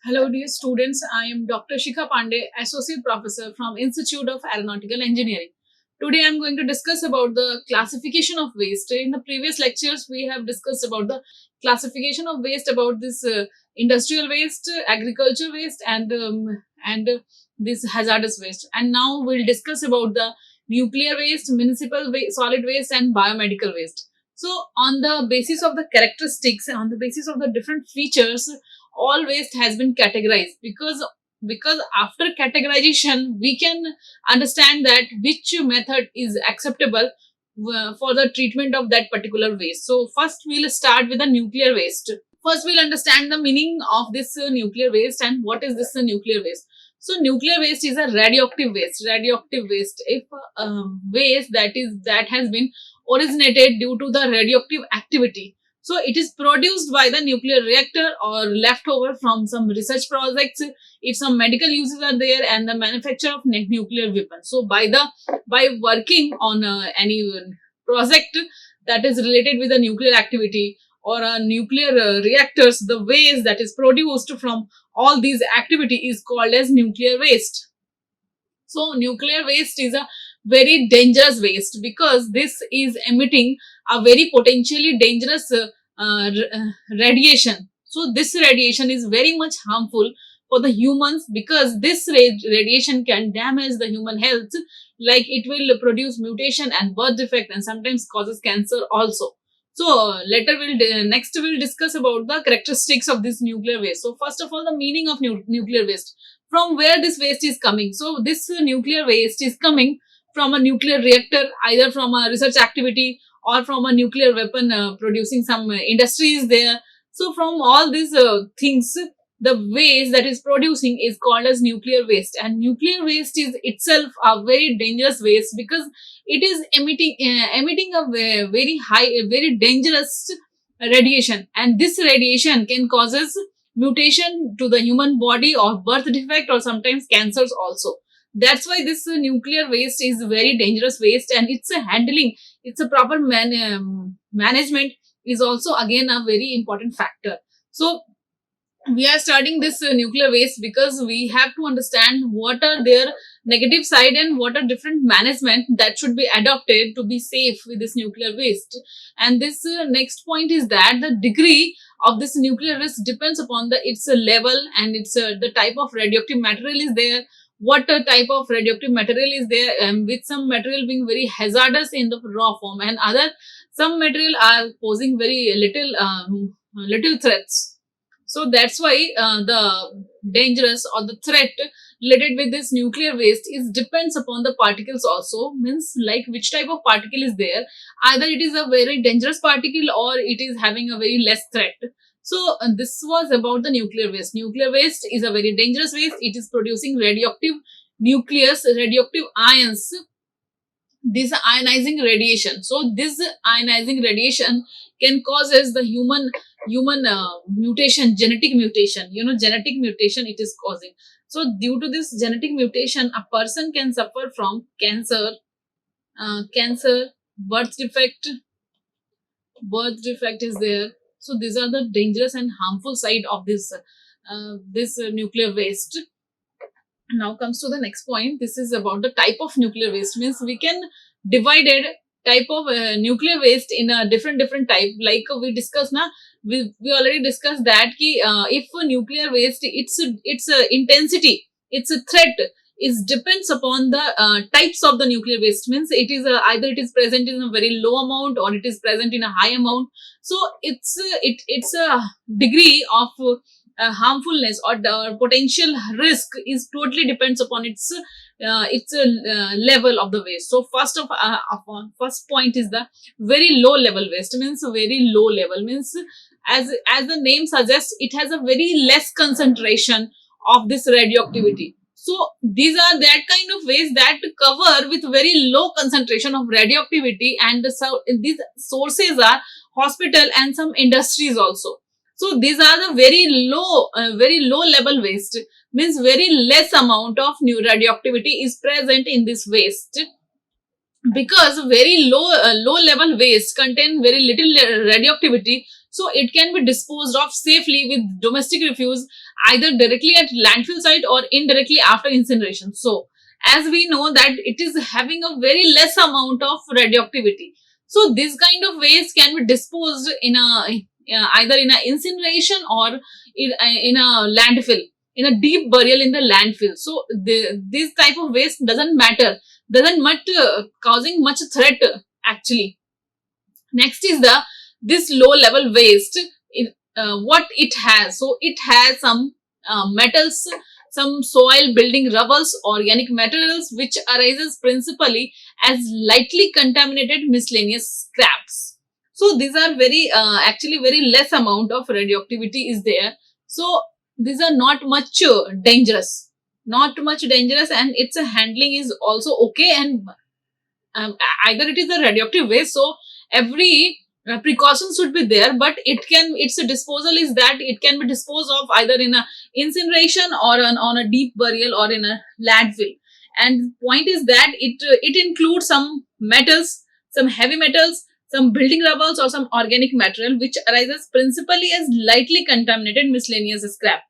Hello, dear students. I am Dr. Shikha Pandey, Associate Professor from Institute of Aeronautical Engineering. Today, I am going to discuss about the classification of waste. In the previous lectures, we have discussed about the classification of waste, about this industrial waste, agriculture waste, and this hazardous waste. And now we'll discuss about the nuclear waste, municipal waste, solid waste, and biomedical waste. So, on the basis of the characteristics, on the basis of the different features, all waste has been categorized because after categorization we can understand that which method is acceptable for the treatment of that particular waste. So first we'll start with the nuclear waste. First we'll understand the meaning of this nuclear waste and what is this nuclear waste. So nuclear waste is a radioactive waste if waste that has been originated due to the radioactive activity. So it is produced by the nuclear reactor or leftover from some research projects if some medical uses are there and the manufacture of nuclear weapons. So by working on any project that is related with the nuclear activity or nuclear reactors, the waste that is produced from all these activity is called as nuclear waste. So nuclear waste is a very dangerous waste because this is emitting a very potentially dangerous radiation. So this radiation is very much harmful for the humans because this radiation can damage the human health, like it will produce mutation and birth defect and sometimes causes cancer also. So next we'll discuss about the characteristics of this nuclear waste. So first of all, the meaning of nuclear waste, from where this waste is coming. So this nuclear waste is coming from a nuclear reactor, either from a research activity or from a nuclear weapon producing some industries there. So from all these things, the waste that is producing is called as nuclear waste, and nuclear waste is itself a very dangerous waste because it is emitting a very high, very dangerous radiation, and this radiation can causes mutation to the human body or birth defect or sometimes cancers also. That's why this nuclear waste is very dangerous waste, and it's a handling, it's a proper management is also again a very important factor. So we are studying this nuclear waste because we have to understand what are their negative side and what are different management that should be adopted to be safe with this nuclear waste. And this next point is that the degree of this nuclear waste depends upon the its level and its the type of radioactive material is there, what type of radioactive material is there, with some material being very hazardous in the raw form and other some material are posing very little threats. So that's why the dangerous or the threat related with this nuclear waste is depends upon the particles also, means like which type of particle is there, either it is a very dangerous particle or it is having a very less threat. So this was about the nuclear waste. Nuclear waste is a very dangerous waste. It is producing radioactive nucleus, radioactive ions, this ionizing radiation. So this ionizing radiation can causes the human mutation, genetic mutation, genetic mutation it is causing. So due to this genetic mutation, a person can suffer from cancer, birth defect is there. So these are the dangerous and harmful side of this nuclear waste. Now comes to the next point. This is about the type of nuclear waste, means we can divide it type of nuclear waste in a different type, like we discussed now. We already discussed that if a nuclear waste, its intensity, its a threat is depends upon the types of the nuclear waste, means it is either it is present in a very low amount or it is present in a high amount. So it's a degree of harmfulness or the potential risk is totally depends upon its level of the waste. So first point is the very low level waste, means very low level, means as the name suggests, it has a very less concentration of this radioactivity. So these are that kind of waste that cover with very low concentration of radioactivity, and these sources are hospital and some industries also. So these are the very low level waste, means very less amount of new radioactivity is present in this waste. because very low level waste contain very little radioactivity, so it can be disposed of safely with domestic refuse, either directly at landfill site or indirectly after incineration. So as we know that it is having a very less amount of radioactivity, so this kind of waste can be disposed in a either in a incineration or in a landfill, in a deep burial in the landfill. So this type of waste doesn't much causing much threat actually. Next is the this low level waste. What it has, so it has some metals, some soil building rubbles, organic materials which arises principally as lightly contaminated miscellaneous scraps. So these are very actually very less amount of radioactivity is there. So these are not much dangerous, not much dangerous, and its handling is also okay. And um, either it is a radioactive waste, so every precaution should be there, but its disposal is that it can be disposed of either in a incineration or on a deep burial or in a landfill. And point is that it includes some metals, some heavy metals, some building rubbles, or some organic material which arises principally as lightly contaminated miscellaneous scrap.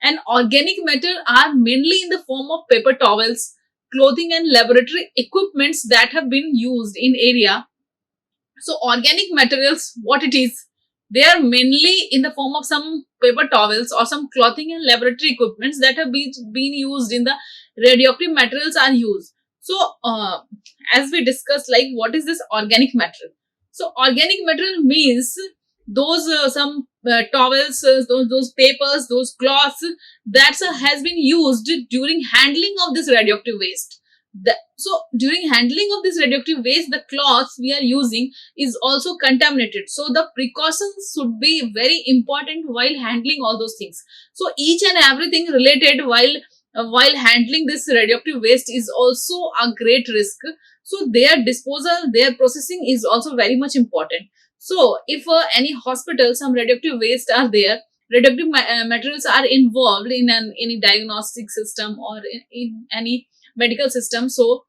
And organic matter are mainly in the form of paper towels, clothing, and laboratory equipments that have been used in area. So organic materials, what it is, they are mainly in the form of some paper towels or some clothing and laboratory equipments that have been used in the radioactive materials are used. So as we discussed, like what is this organic material? So organic material means those some towels, those papers, those cloths that has been used during handling of this radioactive waste. So during handling of this radioactive waste, the cloths we are using is also contaminated. So the precautions should be very important while handling all those things. So each and everything related while handling this radioactive waste is also a great risk. So their disposal, their processing is also very much important. So if any hospital, some radioactive waste are there, radioactive materials are involved in any diagnostic system or in any medical system. So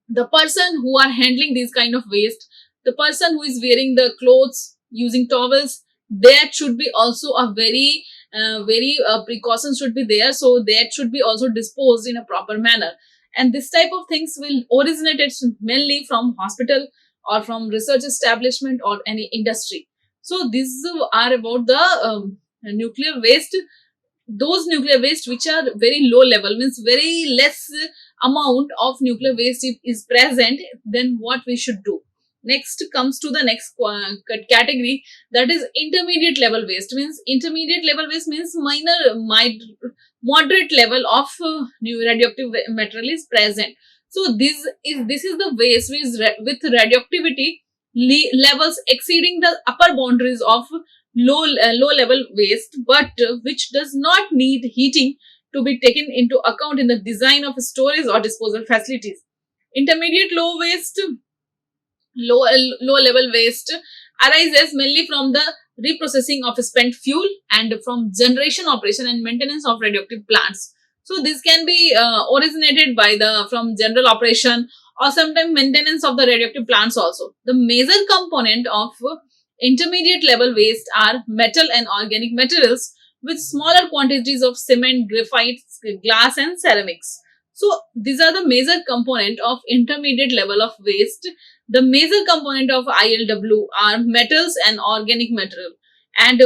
the person who are handling these kind of waste, the person who is wearing the clothes, using towels, there should be also a very precautions should be there, so that should be also disposed in a proper manner. And this type of things will originate mainly from hospital or from research establishment or any industry. So these are about the nuclear waste. Those nuclear waste which are very low level, means very less amount of nuclear waste is present, then what we should do. Next comes to the next category, that is intermediate level waste. Means intermediate level waste means moderate level of new radioactive material is present. So this is the waste with radioactivity levels exceeding the upper boundaries of low level waste, but which does not need heating to be taken into account in the design of storage or disposal facilities. Intermediate low low level waste arises mainly from the reprocessing of spent fuel and from generation, operation, and maintenance of radioactive plants. So this can be originated by the from general operation or sometimes maintenance of the radioactive plants also. The major component of intermediate level waste are metal and organic materials with smaller quantities of cement, graphite, glass, and ceramics. So these are the major component of intermediate level of waste. The major component of ILW are metals and organic material, and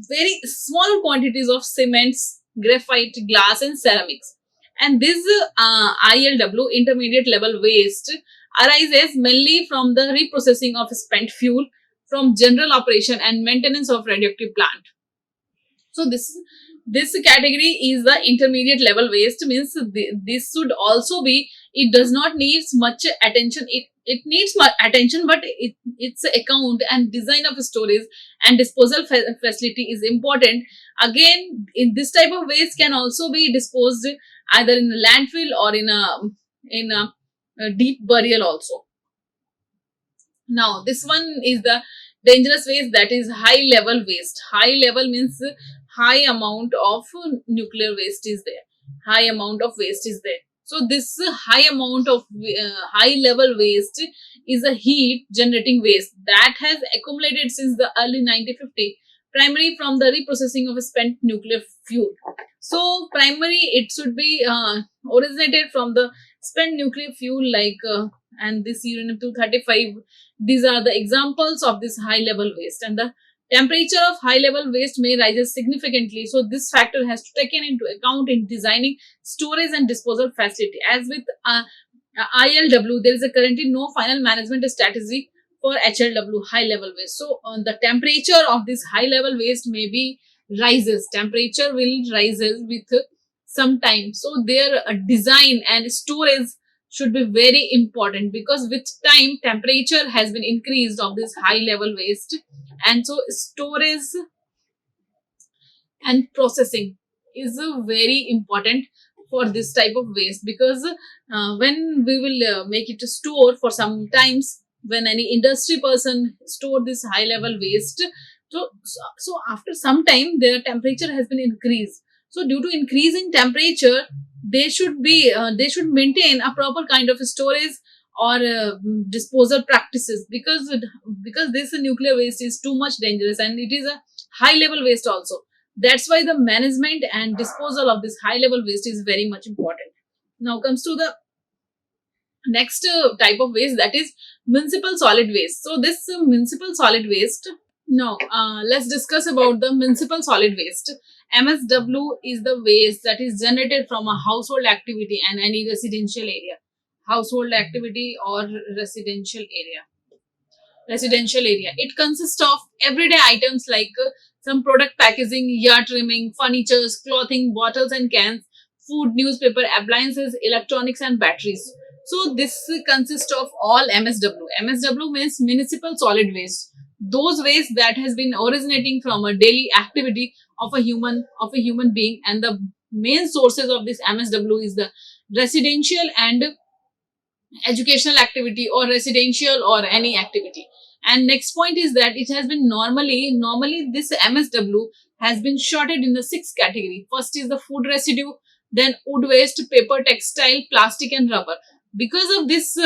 very small quantities of cements, graphite, glass, and ceramics. And this ILW, intermediate level waste, arises mainly from the reprocessing of spent fuel, from general operation and maintenance of radioactive plant. So this category is the intermediate level waste. Means this should also be, it does not needs much attention. It needs much attention, but its account and design of storage and disposal facility is important. Again, in this type of waste can also be disposed either in a landfill or in a deep burial also. Now this one is the dangerous waste, that is high level waste. High level means high amount of nuclear waste is there, high amount of waste is there. So this high amount of high level waste is a heat generating waste that has accumulated since the early 1950, primarily from the reprocessing of spent nuclear fuel. So primary, it should be originated from the spent nuclear fuel, like and this uranium 235. These are the examples of this high level waste, and the temperature of high level waste may rise significantly. So this factor has to be taken into account in designing storage and disposal facility. As with ILW, there is a currently no final management strategy for HLW, high level waste. So the temperature of this high level waste may be rises. Temperature will rises with some time. So their design and storage should be very important, because with time temperature has been increased of this high level waste, and so storage and processing is very important for this type of waste, because when we will make it a store for some times, when any industry person store this high level waste, so after some time their temperature has been increased. So due to increase in temperature, they should maintain a proper kind of storage or disposal practices, because this nuclear waste is too much dangerous and it is a high level waste also. That's why the management and disposal of this high level waste is very much important. Now comes to the next type of waste, that is municipal solid waste. So this municipal solid waste, now let's discuss about the municipal solid waste. MSW is the waste that is generated from a household activity and any residential area. Household activity or residential area. It consists of everyday items like some product packaging, yard trimming, furnitures, clothing, bottles and cans, food, newspaper, appliances, electronics and batteries. So this consists of all MSW. MSW means municipal solid waste. Those waste that has been originating from a daily activity of a human being, and the main sources of this MSW is the residential and educational activity, or residential or any activity. And next point is that it has been normally this MSW has been sorted in the six category. First is the food residue, then wood waste, paper, textile, plastic and rubber. Because of this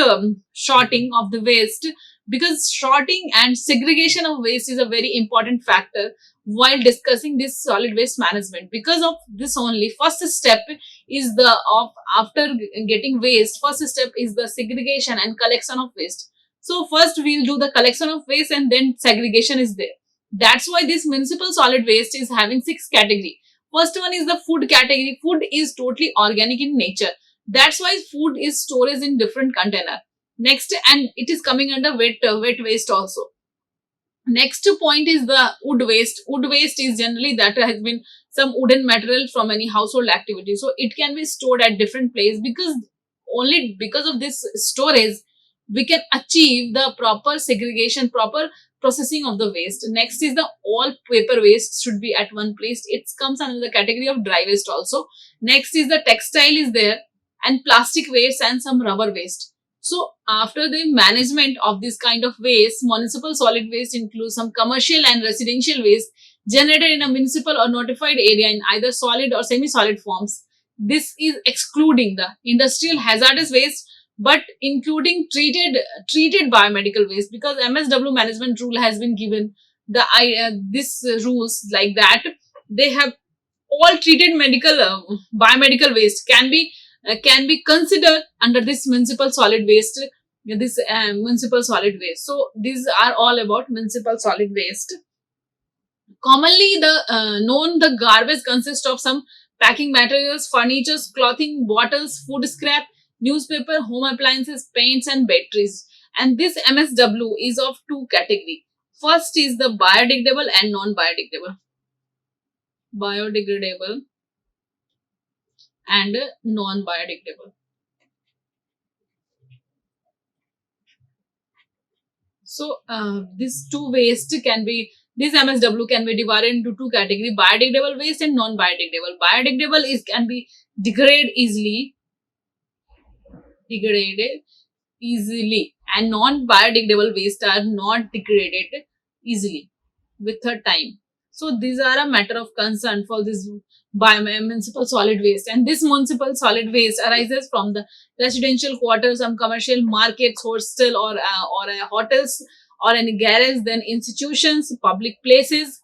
sorting of the waste, because sorting and segregation of waste is a very important factor while discussing this solid waste management. Because of this only, first step is the of after getting waste, first step is the segregation and collection of waste. So first we'll do the collection of waste and then segregation is there. That's why this municipal solid waste is having six category. First one is the food category. Food is totally organic in nature. That's why food is stored in different container. Next, and it is coming under wet waste also. Next point is the wood waste. Wood waste is generally that has been some wooden material from any household activity. So it can be stored at different place, because only because of this storage we can achieve the proper segregation, proper processing of the waste. Next is the all paper waste should be at one place. It comes under the category of dry waste also. Next is the textile is there, and plastic waste and some rubber waste. So after the management of this kind of waste, municipal solid waste includes some commercial and residential waste generated in a municipal or notified area in either solid or semi-solid forms. This is excluding the industrial hazardous waste, but including treated biomedical waste, because MSW management rule has been given the this rules like that. They have all treated medical biomedical waste can be considered under this municipal solid waste, municipal solid waste. So these are all about municipal solid waste. Commonly the garbage consists of some packing materials, furnitures, clothing, bottles, food scrap, newspaper, home appliances, paints and batteries. And this MSW is of two category. First is the biodegradable and non-biodegradable. Biodegradable and non-biodegradable. So these two waste can be, this MSW can be divided into two categories: biodegradable waste and non-biodegradable. Biodegradable is can be degraded easily, and non-biodegradable waste are not degraded easily with the time. So these are a matter of concern for this municipal solid waste. And this municipal solid waste arises from the residential quarters, some commercial markets, hostel, or hotels, or any garage, then institutions, public places,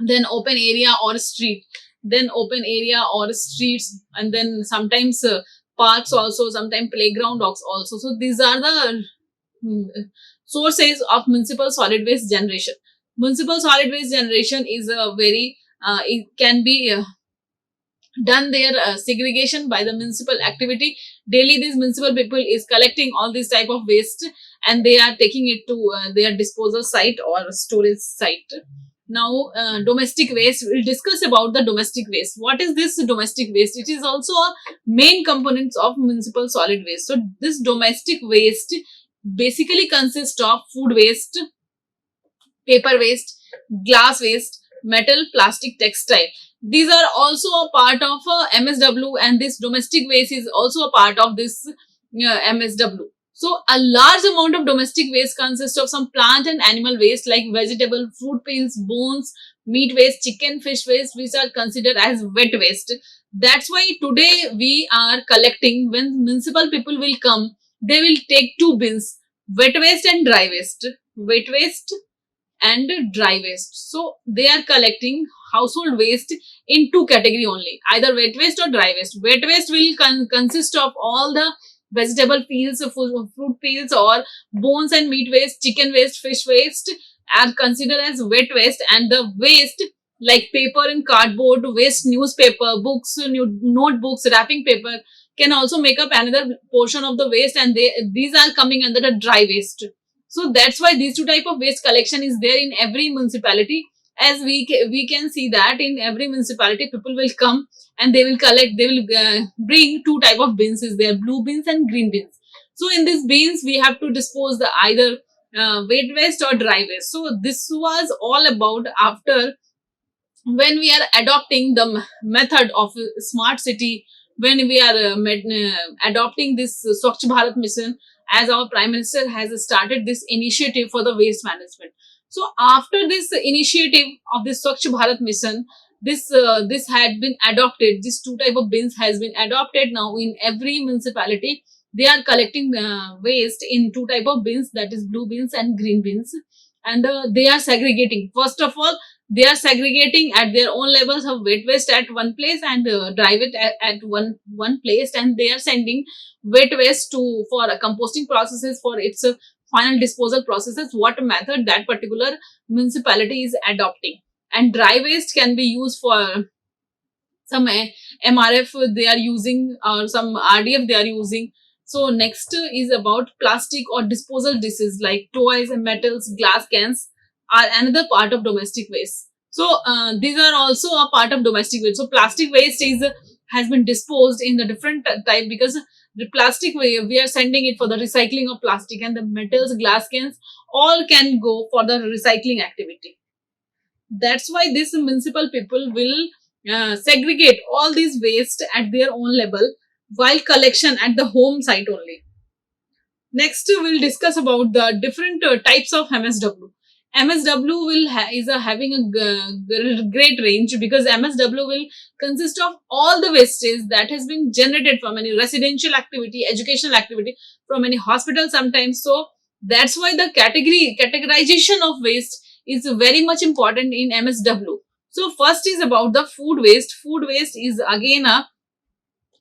then open area or street, then open area or streets, and then sometimes parks also, sometimes playground also. So these are the mm, sources of municipal solid waste generation. Municipal solid waste generation is a very it can be done their segregation by the municipal activity. Daily these municipal people is collecting all this type of waste, and they are taking it to their disposal site or storage site. Now domestic waste, we'll discuss about the domestic waste. What is this domestic waste? It is also a main components of municipal solid waste. So this domestic waste basically consists of food waste, paper waste, glass waste, metal, plastic, textile. These are also a part of MSW, and this domestic waste is also a part of this MSW. So a large amount of domestic waste consists of some plant and animal waste like vegetable, fruit peels, bones, meat waste, chicken, fish waste, which are considered as wet waste. That's why today we are collecting, when municipal people will come, they will take two bins, wet waste and dry waste. Wet waste and dry waste. So they are collecting household waste in two category only, either wet waste or dry waste. Wet waste will consist of all the vegetable peels, fruit peels, or bones and meat waste, chicken waste, fish waste are considered as wet waste. And the waste like paper and cardboard waste, newspaper, books, notebooks, wrapping paper can also make up another portion of the waste, and these are coming under the dry waste. So that's why these two type of waste collection is there in every municipality. As we can see that in every municipality people will come and they will collect, they will bring two type of bins is there, blue bins and green bins. So in these bins we have to dispose the either wet waste or dry waste. So this was all about after, when we are adopting the method of smart city, when we are adopting this Swachh Bharat mission, as our Prime Minister has started this initiative for the waste management. So after this initiative of this Swachh Bharat mission, this had been adopted. This two type of bins has been adopted now in every municipality. They are collecting waste in two type of bins, that is blue bins and green bins, and they are segregating. First of all, they are segregating at their own levels of wet waste at one place and dry waste at one place, and they are sending wet waste to for composting processes for its final disposal processes, what method that particular municipality is adopting. And dry waste can be used for some MRF they are using, or some RDF they are using. So next is about plastic or disposal dishes like toys and metals, glass cans are another part of domestic waste. So these are also a part of domestic waste. So plastic waste is has been disposed in the different type, because the plastic we are sending it for the recycling of plastic, and the metals, glass cans all can go for the recycling activity. That's why this municipal people will segregate all these waste at their own level, while collection at the home site only. Next, we'll discuss about the different types of MSW. MSW will having a great range, because MSW will consist of all the wastage that has been generated from any residential activity, educational activity, from any hospital sometimes. So that's why the categorization of waste is very much important in MSW. So first is about the food waste. Food waste is again a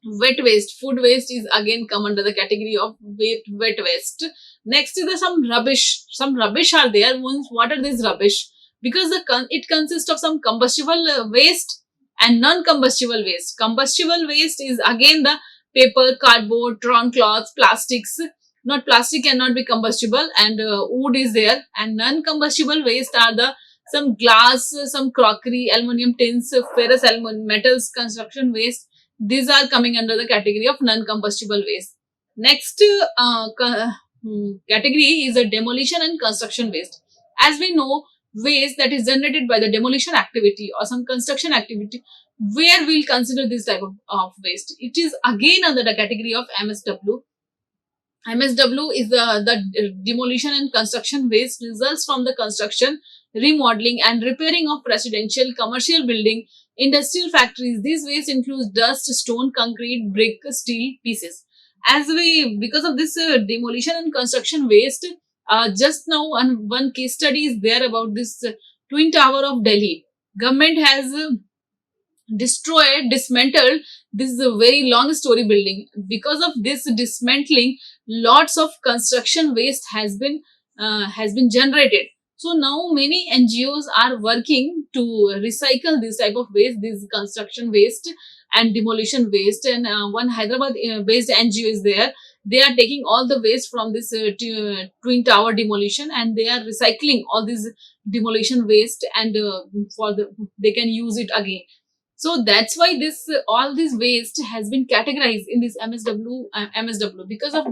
wet waste. Food waste is again come under the category of wet waste. Next is the some rubbish. Some rubbish are there. What are these rubbish? Because it consists of some combustible waste and non-combustible waste. Combustible waste is again the paper, cardboard, torn cloths, plastics. Not plastic cannot be combustible, and wood is there. And non-combustible waste are the some glass, some crockery, aluminium tins, ferrous aluminum metals, construction waste. These are coming under the category of non-combustible waste. Next category is a demolition and construction waste. As we know, waste that is generated by the demolition activity or some construction activity, where we'll consider this type of waste. It is again under the category of MSW. MSW is the demolition and construction waste results from the construction remodeling and repairing of residential, commercial building, industrial factories. These waste includes dust, stone, concrete, brick, steel pieces. As we, because of this demolition and construction waste, just now one case study is there about this twin tower of Delhi. Government has destroyed, dismantled. This is a very long story building. Because of this dismantling, lots of construction waste has been generated. So now many NGOs are working to recycle this type of waste, this construction waste and demolition waste. And one Hyderabad based NGO is there. They are taking all the waste from this twin tower demolition, and they are recycling all this demolition waste, and for the they can use it again. So that's why this all this waste has been categorized in this MSW. Because of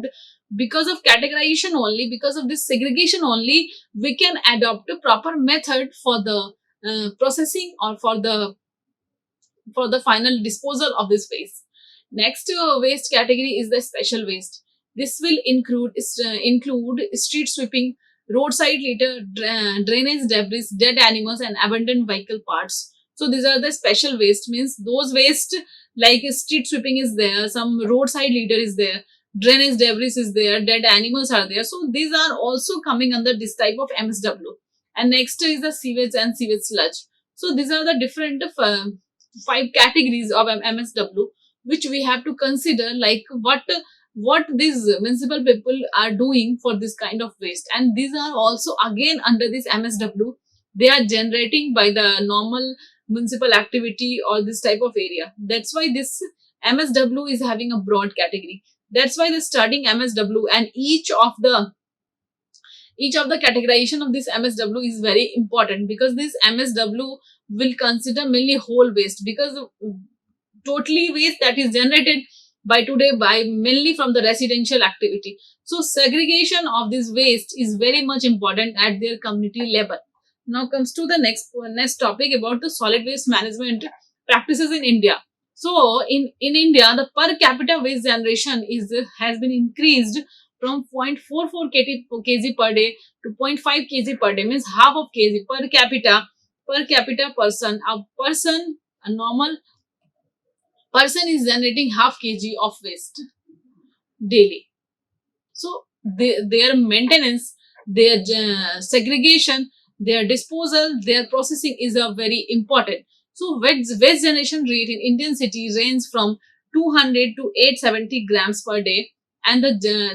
because of categorization only, because of this segregation only, we can adopt a proper method for the processing or for the final disposal of this waste. Next waste category is the special waste. This will include street sweeping, roadside litter, drainage debris, dead animals, and abandoned vehicle parts. So these are the special waste. Means those waste like street sweeping is there, some roadside litter is there, drainage debris is there, dead animals are there. So these are also coming under this type of MSW. And next is the sewage and sewage sludge. So these are the different five categories of MSW, which we have to consider, like what these municipal people are doing for this kind of waste. And these are also again under this MSW. They are generating by the normal municipal activity or this type of area. That's why this MSW is having a broad category. That's why the starting MSW and each of the categorization of this MSW is very important, because this MSW will consider mainly whole waste, because totally waste that is generated by today by mainly from the residential activity. So segregation of this waste is very much important at their community level. Now comes to the next topic about the solid waste management practices in India. So in India, the per capita waste generation has been increased from 0.44 kg per day to 0.5 kg per day, means half of kg per capita person. A normal person is generating half kg of waste daily. So their maintenance, their segregation, their disposal, their processing is a very important. So waste generation rate in Indian city range from 200 to 870 grams per day, and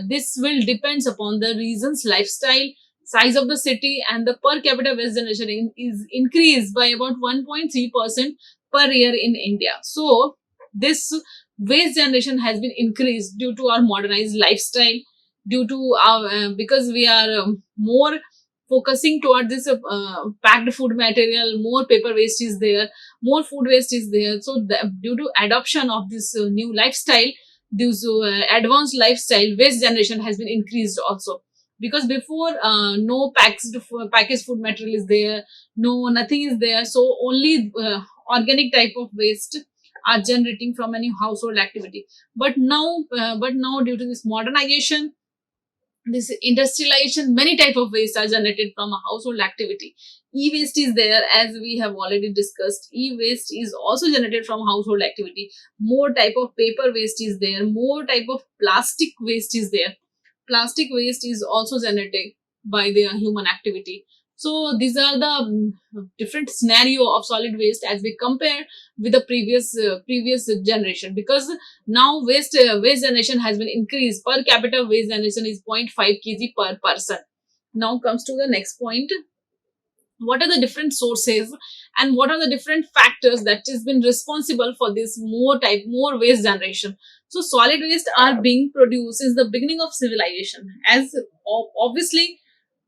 this will depends upon the region's lifestyle, size of the city, and the per capita waste generation is increased by about 1.3% per year in India. So this waste generation has been increased due to our modernized lifestyle, due to our because we are more focusing toward this packed food material. More paper waste is there, more food waste is there. So due to adoption of this new lifestyle, this advanced lifestyle, waste generation has been increased also. Because before no packaged food material is there, no nothing is there, so only organic type of waste are generating from any household activity. But now due to this modernization, this industrialization, many type of waste are generated from a household activity. E-waste is there, as we have already discussed. E-waste is also generated from household activity. More type of paper waste is there, more type of plastic waste is there. Plastic waste is also generated by the human activity. So these are the different scenario of solid waste as we compare with the previous generation. Because now waste generation has been increased. Per capita waste generation is 0.5 kg per person. Now comes to the next point. What are the different sources and what are the different factors that has been responsible for this more waste generation? So solid waste are being produced since the beginning of civilization. As obviously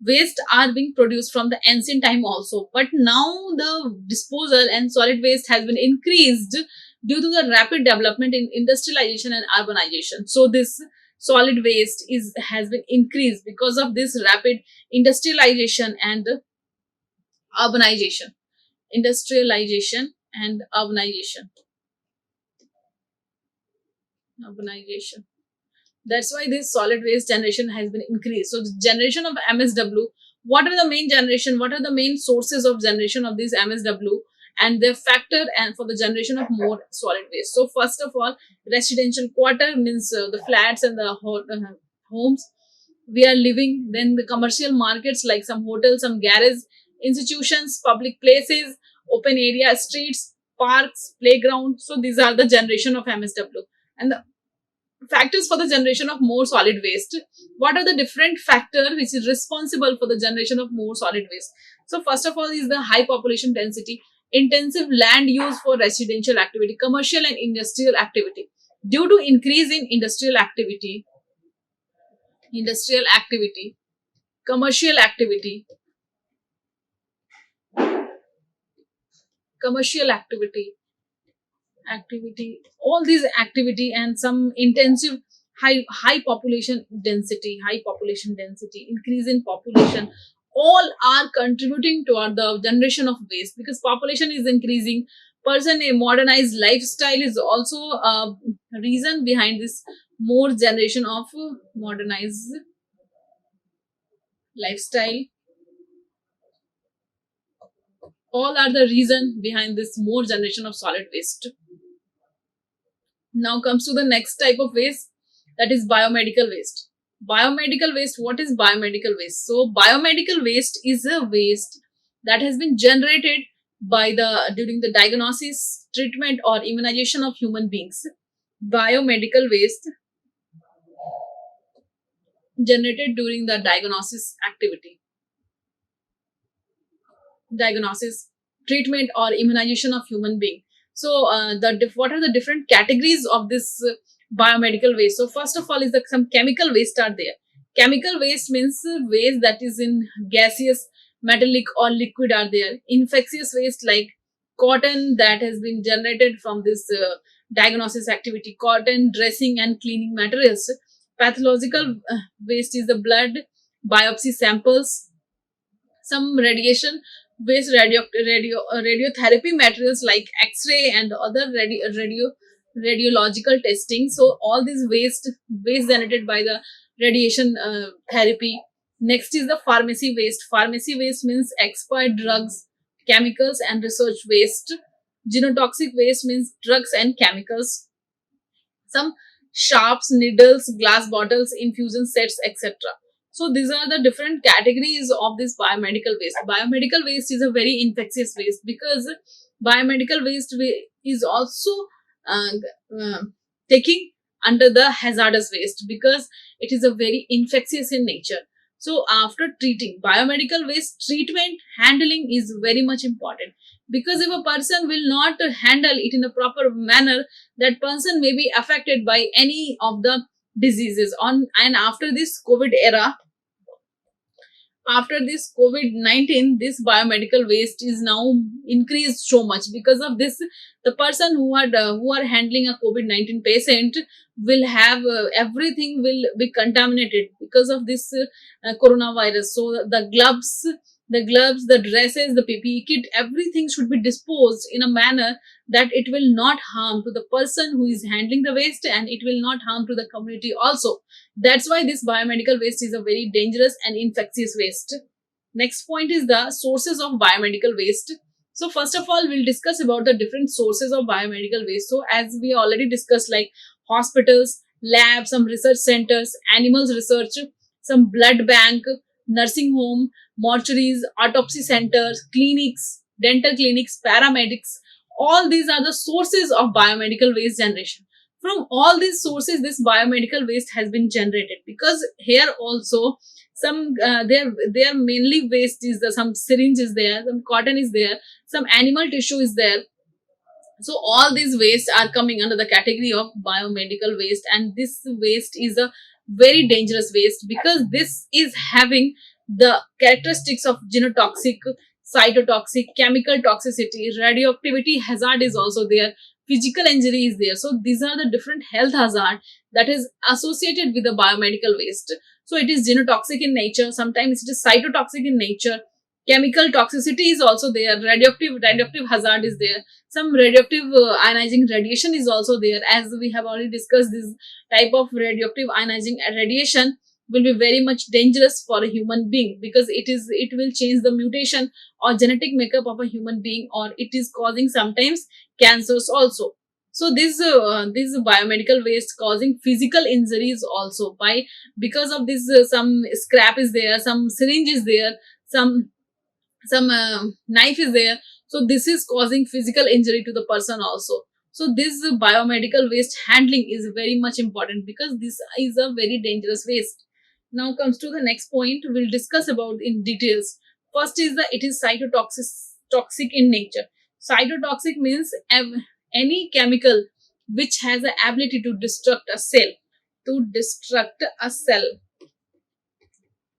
waste are being produced from the ancient time also, but now the disposal and solid waste has been increased due to the rapid development in industrialization and urbanization. So this solid waste is has been increased because of this rapid industrialization and urbanization. Industrialization and urbanization. That's why this solid waste generation has been increased. So the generation of MSW What are the main generation, what are the main sources of generation of this MSW, and their factor and for the generation of more solid waste. So first of all, residential quarter means the flats and the homes we are living. Then the commercial markets like some hotels, some garage, institutions, public places, open area, streets, parks, playground. So these are the generation of MSW. And the factors for the generation of more solid waste. What are the different factors which is responsible for the generation of more solid waste? So first of all is the high population density, intensive land use for residential activity, commercial and industrial activity. Due to increase in industrial activity, commercial activity, commercial activity, all these activity and some intensive high population density, increase in population, all are contributing toward the generation of waste because population is increasing. Person a modernized lifestyle is also a reason behind this more generation of modernized lifestyle. All are the reason behind this more generation of solid waste. Now comes to the next type of waste, that is biomedical waste. Biomedical waste, what is biomedical waste? So biomedical waste is a waste that has been generated by the during the diagnosis, treatment or immunization of human beings. Biomedical waste generated during the diagnosis, treatment or immunization of human being. So what are the different categories of this biomedical waste? So first of all is that some chemical waste are there. Chemical waste means waste that is in gaseous, metallic or liquid are there. Infectious waste like cotton that has been generated from this diagnosis activity, cotton, dressing and cleaning materials. Pathological waste is the blood, biopsy samples, some radiation waste, radiotherapy materials like x-ray and other radiological testing. So all these waste generated by the radiation therapy. Next is the pharmacy waste means expired drugs, chemicals and research waste. Genotoxic waste means drugs and chemicals, some sharps, needles, glass bottles, infusion sets, etc. So these are the different categories of this biomedical waste. Biomedical waste is a very infectious waste because biomedical waste is also uh, uh, taking under the hazardous waste because it is a very infectious in nature. So after treating biomedical waste, treatment handling is very much important because if a person will not handle it in a proper manner, that person may be affected by any of the diseases on. And after this COVID era, after this COVID-19, this biomedical waste is now increased so much because of this. The person who are handling a COVID-19 patient will have everything will be contaminated because of this coronavirus. So the gloves, the dresses, the PPE kit, everything should be disposed in a manner that it will not harm to the person who is handling the waste, and it will not harm to the community also. That's why this biomedical waste is a very dangerous and infectious waste. Next point is the sources of biomedical waste. So first of all, we'll discuss about the different sources of biomedical waste. So as we already discussed, like hospitals, labs, some research centers, animals research, some blood bank, nursing home, mortuaries, autopsy centers, clinics, dental clinics, paramedics. All these are the sources of biomedical waste generation. From all these sources, this biomedical waste has been generated because here also some they are mainly waste is the some syringe is there, some cotton is there, some animal tissue is there. So all these waste are coming under the category of biomedical waste, and this waste is a very dangerous waste because this is having the characteristics of genotoxic, cytotoxic, chemical toxicity, radioactivity hazard is also there, physical injury is there. So these are the different health hazard that is associated with the biomedical waste. So it is genotoxic in nature, sometimes it is cytotoxic in nature, chemical toxicity is also there, radioactive hazard is there, some radioactive ionizing radiation is also there. As we have already discussed, this type of radioactive ionizing radiation will be very much dangerous for a human being, because it will change the mutation or genetic makeup of a human being, or it is causing sometimes cancers also. So this biomedical waste causing physical injuries also, by because of this, some scrap is there, some syringe is there, some knife is there. So this is causing physical injury to the person also. So this biomedical waste handling is very much important, because this is a very dangerous waste. Now comes to the next point we'll discuss about in details. First is that it is cytotoxic, toxic in nature. Cytotoxic means any chemical which has the ability to destruct a cell, to destruct a cell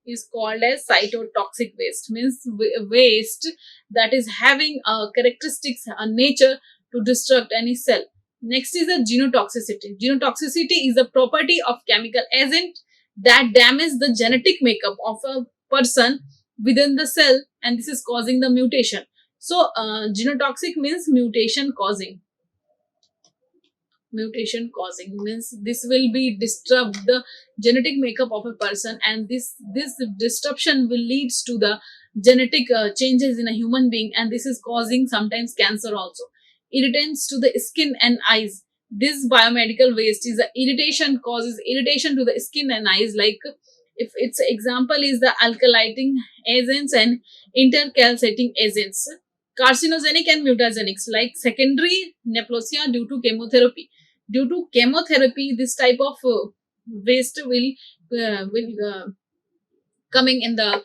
is called as cytotoxic waste. Means waste that is having characteristics, a nature to destruct any cell. Next is the genotoxicity. Genotoxicity is a property of chemical agent that damage the genetic makeup of a person within the cell, and this is causing the mutation. So genotoxic means mutation causing means this will be disrupt the genetic makeup of a person, and this disruption will leads to the genetic changes in a human being, and this is causing sometimes cancer also. Irritants to the skin and eyes. This biomedical waste is a irritation, causes irritation to the skin and eyes, like if its example is the alkylating agents and intercalcating agents. Carcinogenic and mutagenics, like secondary neplasia due to chemotherapy. Due to chemotherapy, this type of waste will coming in the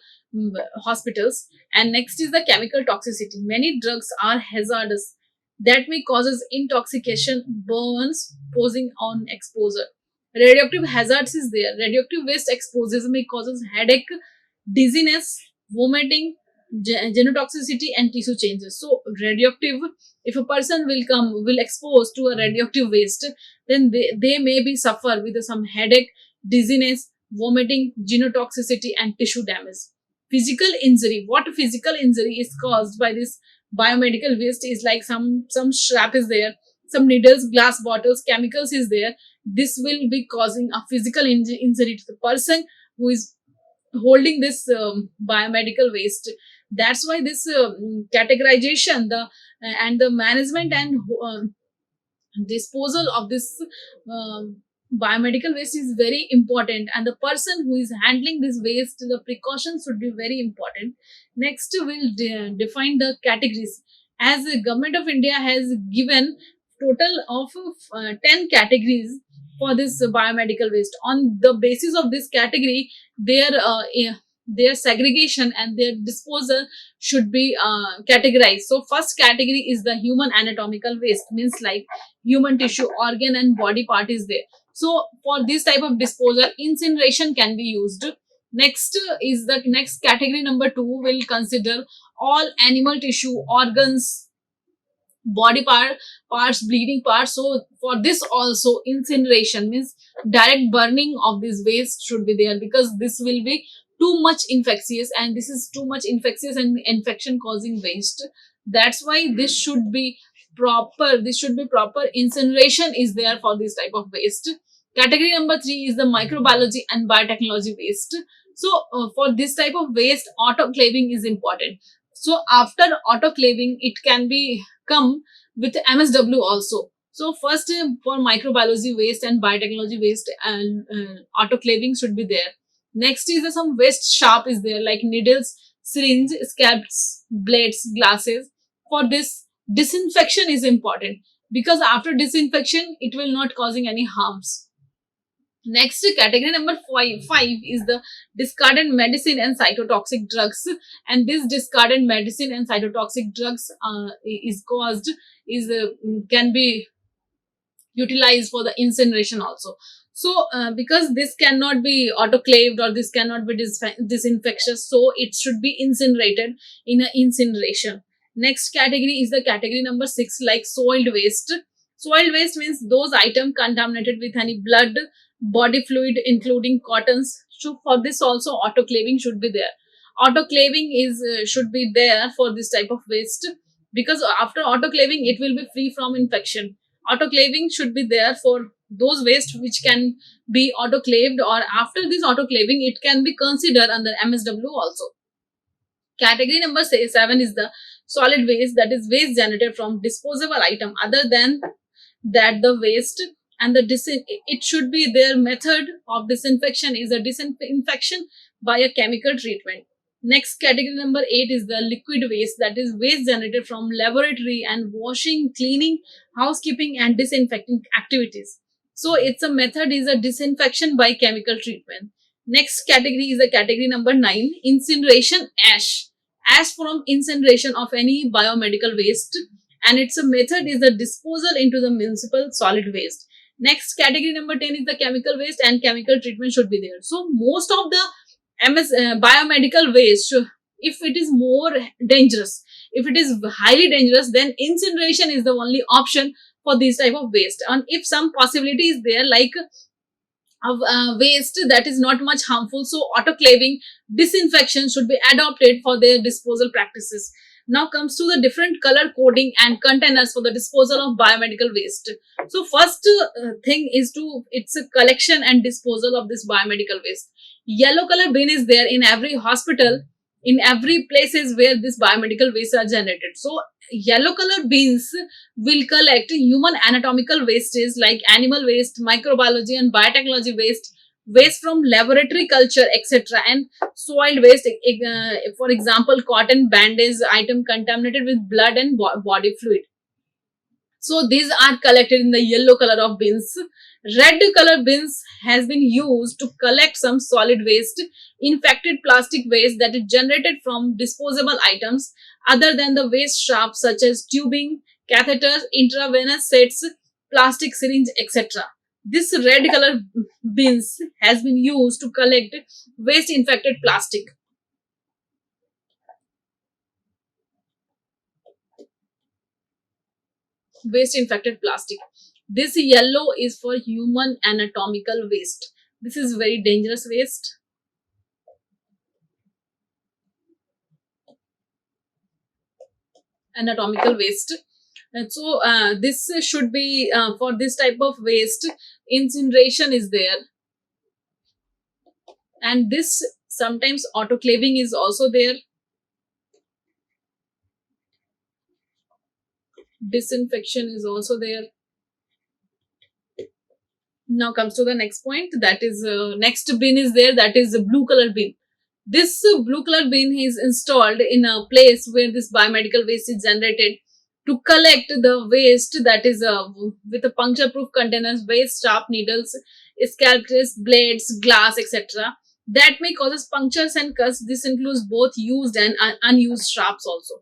hospitals. And next is the chemical toxicity. Many drugs are hazardous that may causes intoxication, burns, posing on exposure. Radioactive hazards is there. Radioactive waste exposures may causes headache, dizziness, vomiting, genotoxicity, and tissue changes. So radioactive, if a person will expose to a radioactive waste, then they may be suffer with some headache, dizziness, vomiting, genotoxicity, and tissue damage. Physical injury. What physical injury is caused by this biomedical waste is like some strap is there, some needles, glass bottles, chemicals is there. This will be causing a physical injury to the person who is holding this biomedical waste. That's why this categorization, the and the management and disposal of this uh, biomedical waste is very important, and the person who is handling this waste, the precautions should be very important. Next we'll define the categories. As the government of India has given total of 10 categories for this biomedical waste. On the basis of this category, their their segregation and their disposal should be categorized. So first category is the human anatomical waste, means like human tissue, organ, and body part is there. So for this type of disposal, incineration can be used. Next is the next category number 2 will consider all animal tissue, organs, body parts, bleeding parts. So for this also, incineration means direct burning of this waste should be there, because this will be too much infectious, and this is too much infectious and infection causing waste. That's why this should be proper incineration is there for this type of waste. Category number 3 is the microbiology and biotechnology waste. So for this type of waste, autoclaving is important. So after autoclaving, it can be come with MSW also. So first for microbiology waste and biotechnology waste, and autoclaving should be there. Next is some waste sharp is there, like needles, syringe, scalpels, blades, glasses. For this, disinfection is important, because after disinfection it will not causing any harms. Next category number five is the discarded medicine and cytotoxic drugs, and this discarded medicine and cytotoxic drugs is caused is can be utilized for the incineration also. So because this cannot be autoclaved, or this cannot be disinfectious, so it should be incinerated in a incineration. Next category is the category number 6, like soiled waste. Soiled waste means those items contaminated with any blood, body fluid, including cottons. So for this also, autoclaving should be there. Autoclaving is should be there for this type of waste, because after autoclaving it will be free from infection. Autoclaving should be there for those waste which can be autoclaved, or after this autoclaving it can be considered under MSW also. Category number 7 is the solid waste, that is waste generated from disposable item other than that the waste, and it should be their method of disinfection is a disinfection by a chemical treatment. Next, category number 8 is the liquid waste, that is waste generated from laboratory and washing, cleaning, housekeeping and disinfecting activities. So its a method is a disinfection by chemical treatment. Next category is the category number 9, incineration ash. Ash from incineration of any biomedical waste, and its a method is the disposal into the municipal solid waste. Next category number 10 is the chemical waste, and chemical treatment should be there. So most of the biomedical waste, if it is more dangerous, if it is highly dangerous, then incineration is the only option for this type of waste. And if some possibility is there, like of waste that is not much harmful, so autoclaving, disinfection should be adopted for their disposal practices. Now comes to the different color coding and containers for the disposal of biomedical waste. So first thing is to it's a collection and disposal of this biomedical waste. Yellow color bin is there in every hospital, in every places where this biomedical waste are generated. So yellow color bins will collect human anatomical wastes like animal waste, microbiology and biotechnology waste, waste from laboratory culture, etc., and soil waste, for example cotton bandage item contaminated with blood and body fluid. So these are collected in the yellow color of bins. Red color bins has been used to collect some solid waste, infected plastic waste that is generated from disposable items other than the waste straps such as tubing, catheters, intravenous sets, plastic syringe, etc. This red color bins has been used to collect waste infected plastic. Waste infected plastic. This yellow is for human anatomical waste. This is very dangerous waste. Anatomical waste. And so this should be for this type of waste, incineration is there, and this sometimes autoclaving is also there. Disinfection is also there. Now comes to the next point, that is next bin is there, that is a blue color bin. This blue color bin is installed in a place where this biomedical waste is generated to collect the waste, that is with a puncture proof containers, waste, sharp needles, scalpels, blades, glass, etc., that may causes punctures and cuts. This includes both used and unused sharps also.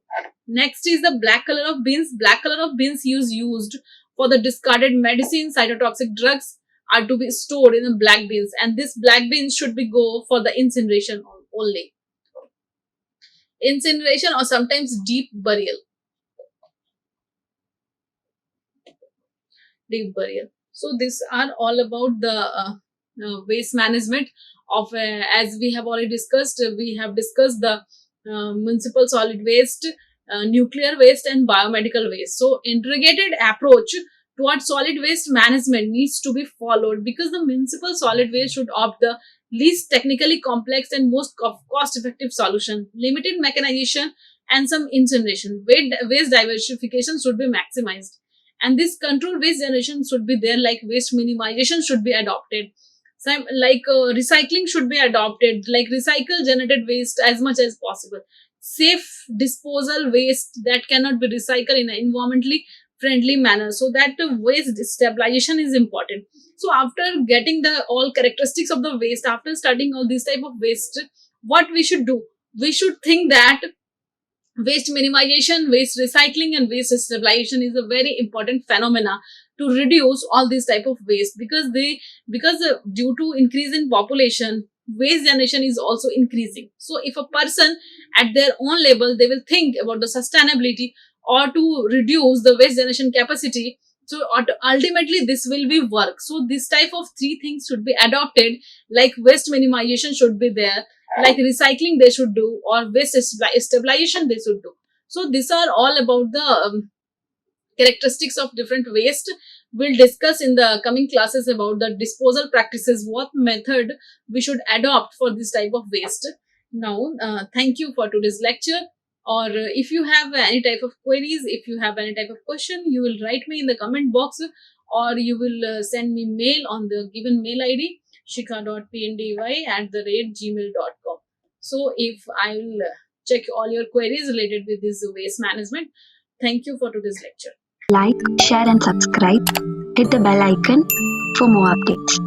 Next is the black color of bins. Black color of bins used for the discarded medicine, cytotoxic drugs are to be stored in the black bins, and this black bins should be go for the incineration only. Incineration or sometimes deep burial. Deep burial. So these are all about the waste management of as we have already discussed. We have discussed the municipal solid waste, nuclear waste and biomedical waste. So integrated approach towards solid waste management needs to be followed, because the municipal solid waste should opt the least technically complex and most cost effective solution. Limited mechanization and some incineration. Waste diversification should be maximized, and this controlled waste generation should be there, like waste minimization should be adopted. Some like recycling should be adopted, like recycle generated waste as much as possible. Safe disposal waste that cannot be recycled in an environmentally friendly manner, so that waste stabilization is important. So after getting the all characteristics of the waste, after studying all these type of waste, what we should do, we should think that waste minimization, waste recycling and waste stabilization is a very important phenomena to reduce all these type of waste, because due to increase in population, waste generation is also increasing. So if a person at their own level, they will think about the sustainability or to reduce the waste generation capacity, so ultimately this will be work. So this type of three things should be adopted, like waste minimization should be there, like recycling they should do, or waste stabilization they should do. So these are all about the characteristics of different waste. We'll discuss in the coming classes about the disposal practices, what method we should adopt for this type of waste. Now, thank you for today's lecture. Or if you have any type of queries, if you have any type of question, you will write me in the comment box, or you will send me mail on the given mail ID, shikha.pndy@gmail.com. So if I will check all your queries related with this waste management. Thank you for today's lecture. Like, share and subscribe. Hit the bell icon for more updates.